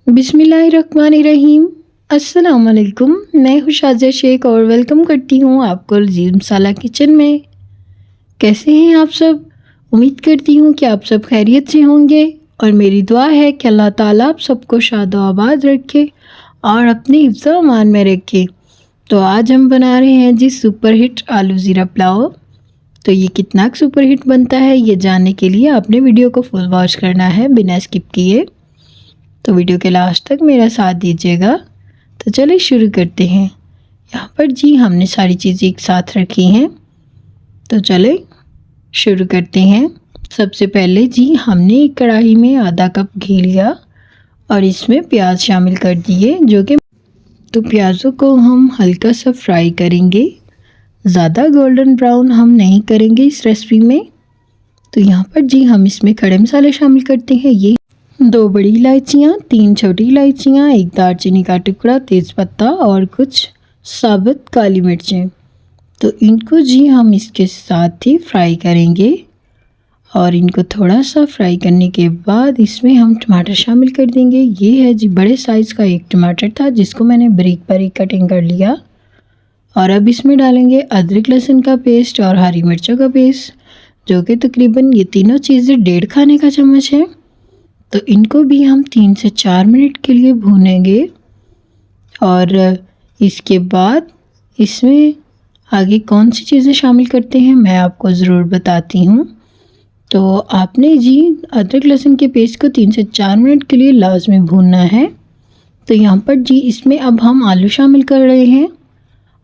बिस्मिल्लाहिर्रहमानिर्रहीम। अस्सलाम वालेकुम। मैं हूँ शाज़िया शेख और वेलकम करती हूँ आपको लजीज मसाला किचन में। कैसे हैं आप सब? उम्मीद करती हूँ कि आप सब खैरियत से होंगे और मेरी दुआ है कि अल्लाह ताला आप सबको शादो आबाद रखे और अपने हिफ्ज़ व अमान में रखे। तो आज हम बना रहे हैं जी सुपर हिट आलू ज़ीरा पुलाव। तो ये कितना सुपर हिट बनता है ये जानने के लिए आपने वीडियो को फुल वॉच करना है बिना स्किप किए। तो वीडियो के लास्ट तक मेरा साथ दीजिएगा। तो चलिए शुरू करते हैं। यहाँ पर जी हमने सारी चीज़ें एक साथ रखी हैं, तो चले शुरू करते हैं। सबसे पहले जी हमने एक कढ़ाई में आधा कप घी लिया और इसमें प्याज शामिल कर दिए तो प्याज़ों को हम हल्का सा फ्राई करेंगे, ज़्यादा गोल्डन ब्राउन हम नहीं करेंगे इस रेसिपी में। तो यहाँ पर जी हम इसमें खड़े मसाले शामिल करते हैं। ये 2 बड़ी इलायचियाँ, 3 छोटी इलायचियाँ, 1 दालचीनी का टुकड़ा, तेज़पत्ता और कुछ साबुत काली मिर्चें। तो इनको जी हम इसके साथ ही फ्राई करेंगे और इनको थोड़ा सा फ्राई करने के बाद इसमें हम टमाटर शामिल कर देंगे। ये है जी बड़े साइज़ का एक टमाटर था जिसको मैंने बारीक बारीक कटिंग कर लिया। और अब इसमें डालेंगे अदरक लहसुन का पेस्ट और हरी मिर्चों का पेस्ट, जो कि तकरीबन ये तीनों चीज़ें 1.5 खाने का चम्मच है। तो इनको भी हम 3 से 4 मिनट के लिए भूनेंगे और इसके बाद इसमें आगे कौन सी चीज़ें शामिल करते हैं मैं आपको ज़रूर बताती हूँ। तो आपने जी अदरक लहसुन के पेस्ट को 3 से 4 मिनट के लिए लाजमी भूनना है। तो यहाँ पर जी इसमें अब हम आलू शामिल कर रहे हैं।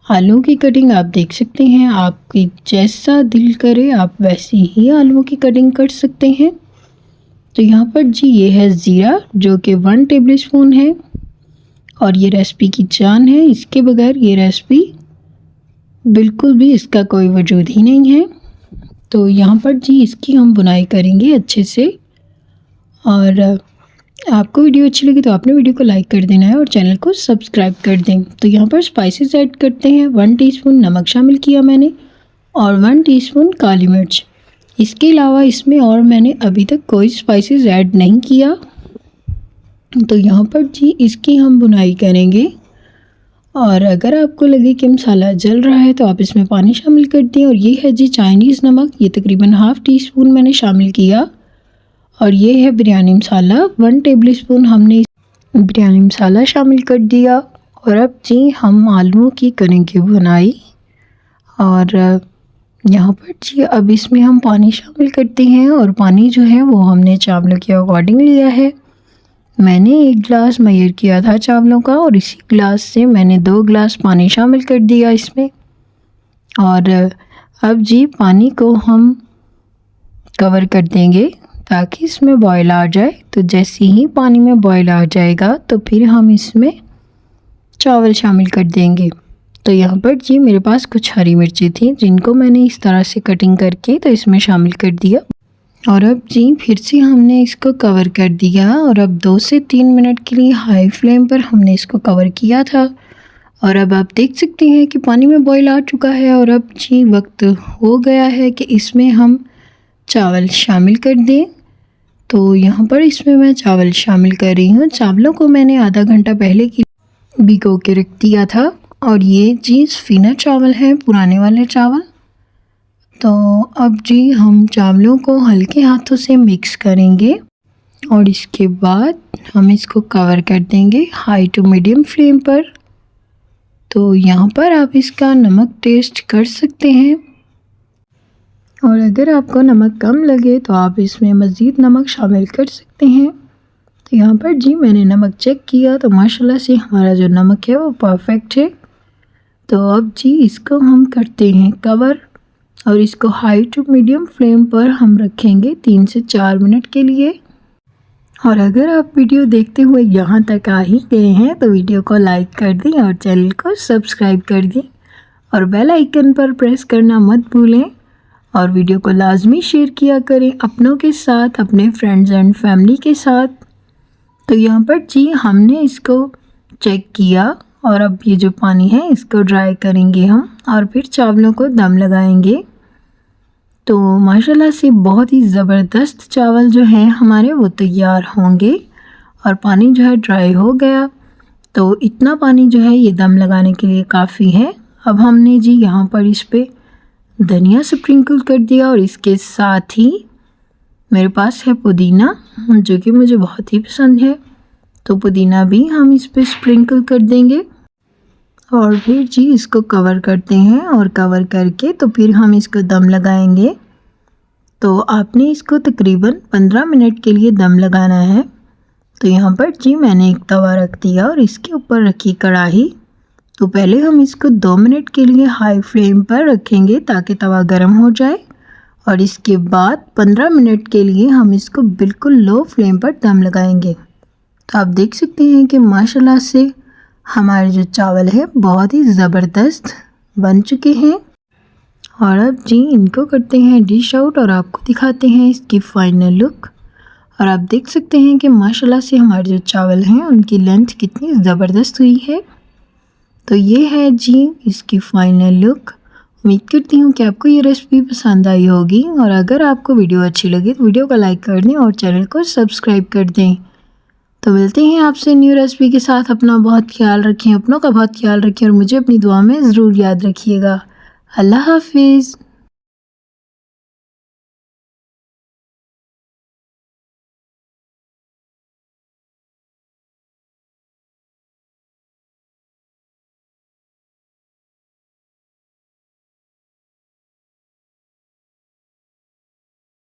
आलू की कटिंग आप देख सकते हैं, आपकी जैसा दिल करे आप वैसी ही आलूओं की कटिंग कर सकते हैं। तो यहाँ पर जी ये है ज़ीरा जो कि 1 टेबल स्पून है और ये रेसिपी की जान है। इसके बगैर ये रेसिपी बिल्कुल भी इसका कोई वजूद ही नहीं है। तो यहाँ पर जी इसकी हम बुनाई करेंगे अच्छे से। और आपको वीडियो अच्छी लगी तो आपने वीडियो को लाइक कर देना है और चैनल को सब्सक्राइब कर दें। तो यहाँ पर स्पाइसेस ऐड करते हैं। 1 टीस्पून नमक शामिल किया मैंने और 1 टीस्पून काली मिर्च। इसके अलावा इसमें और मैंने अभी तक कोई स्पाइसेस ऐड नहीं किया। तो यहाँ पर जी इसकी हम बुनाई करेंगे और अगर आपको लगे कि मसाला जल रहा है तो आप इसमें पानी शामिल कर दें। और ये है जी चाइनीज़ नमक, ये तकरीबन ½ टीस्पून मैंने शामिल किया। और ये है बिरयानी मसाला, 1 टेबल स्पून हमने बिरयानी मसाला शामिल कर दिया। और अब जी हम आलूओं की करेंगे बुनाई। और यहाँ पर जी अब इसमें हम पानी शामिल करते हैं और पानी जो है वो हमने चावलों के अकॉर्डिंग लिया है। मैंने 1 गिलास मेजर किया था चावलों का और इसी गिलास से मैंने 2 गिलास पानी शामिल कर दिया इसमें। और अब जी पानी को हम कवर कर देंगे ताकि इसमें बॉयल आ जाए। तो जैसे ही पानी में बॉयल आ जाएगा तो फिर हम इसमें चावल शामिल कर देंगे। तो यहाँ पर जी मेरे पास कुछ हरी मिर्ची थी जिनको मैंने इस तरह से कटिंग करके तो इसमें शामिल कर दिया। और अब जी फिर से हमने इसको कवर कर दिया और अब 2 से 3 मिनट के लिए हाई फ्लेम पर हमने इसको कवर किया था। और अब आप देख सकते हैं कि पानी में बॉयल आ चुका है और अब जी वक्त हो गया है कि इसमें हम चावल शामिल कर दें। तो यहाँ पर इसमें मैं चावल शामिल कर रही हूँ। चावलों को मैंने आधा घंटा पहले की भिगो के रख दिया था और ये जी सफीना चावल हैं, पुराने वाले चावल। तो अब जी हम चावलों को हल्के हाथों से मिक्स करेंगे और इसके बाद हम इसको कवर कर देंगे हाई टू मीडियम फ्लेम पर। तो यहाँ पर आप इसका नमक टेस्ट कर सकते हैं और अगर आपको नमक कम लगे तो आप इसमें मज़ीद नमक शामिल कर सकते हैं। तो यहाँ पर जी मैंने नमक चेक किया तो माशाल्लाह से हमारा जो नमक है वो परफेक्ट है। तो अब जी इसको हम करते हैं कवर और इसको हाई टू मीडियम फ्लेम पर हम रखेंगे 3 से 4 मिनट के लिए। और अगर आप वीडियो देखते हुए यहाँ तक आ ही गए हैं तो वीडियो को लाइक कर दें और चैनल को सब्सक्राइब कर दें और बेल आइकन पर प्रेस करना मत भूलें। और वीडियो को लाजमी शेयर किया करें अपनों के साथ, अपने फ्रेंड्स एंड फैमिली के साथ। तो यहाँ पर जी हमने इसको चेक किया और अब ये जो पानी है इसको ड्राई करेंगे हम और फिर चावलों को दम लगाएंगे। तो माशाल्लाह से बहुत ही ज़बरदस्त चावल जो हैं हमारे वो तैयार होंगे और पानी जो है ड्राई हो गया। तो इतना पानी जो है ये दम लगाने के लिए काफ़ी है। अब हमने जी यहाँ पर इस पर धनिया स्प्रिंकल कर दिया और इसके साथ ही मेरे पास है पुदीना, जो कि मुझे बहुत ही पसंद है। तो पुदीना भी हम इस पर स्प्रिंकल कर देंगे और फिर जी इसको कवर करते हैं और कवर करके तो फिर हम इसको दम लगाएंगे। तो आपने इसको तकरीबन 15 मिनट के लिए दम लगाना है। तो यहाँ पर जी मैंने एक तवा रख दिया और इसके ऊपर रखी कढ़ाई। तो पहले हम इसको 2 मिनट के लिए हाई फ्लेम पर रखेंगे ताकि तवा गर्म हो जाए, और इसके बाद 15 मिनट के लिए हम इसको बिल्कुल लो फ्लेम पर दम लगाएंगे। तो आप देख सकते हैं कि माशाल्लाह से हमारे जो चावल है बहुत ही ज़बरदस्त बन चुके हैं। और अब जी इनको करते हैं डिश आउट और आपको दिखाते हैं इसकी फ़ाइनल लुक। और आप देख सकते हैं कि माशाल्लाह से हमारे जो चावल हैं उनकी लेंथ कितनी ज़बरदस्त हुई है। तो ये है जी इसकी फ़ाइनल लुक। उम्मीद करती हूँ कि आपको ये रेसिपी पसंद आई होगी, और अगर आपको वीडियो अच्छी लगे तो वीडियो को लाइक कर दें और चैनल को सब्सक्राइब कर दें। तो मिलते हैं आपसे न्यू रेसिपी के साथ। अपना बहुत ख्याल रखें, अपनों का बहुत ख्याल रखें और मुझे अपनी दुआ में ज़रूर याद रखिएगा। अल्लाह हाफिज़।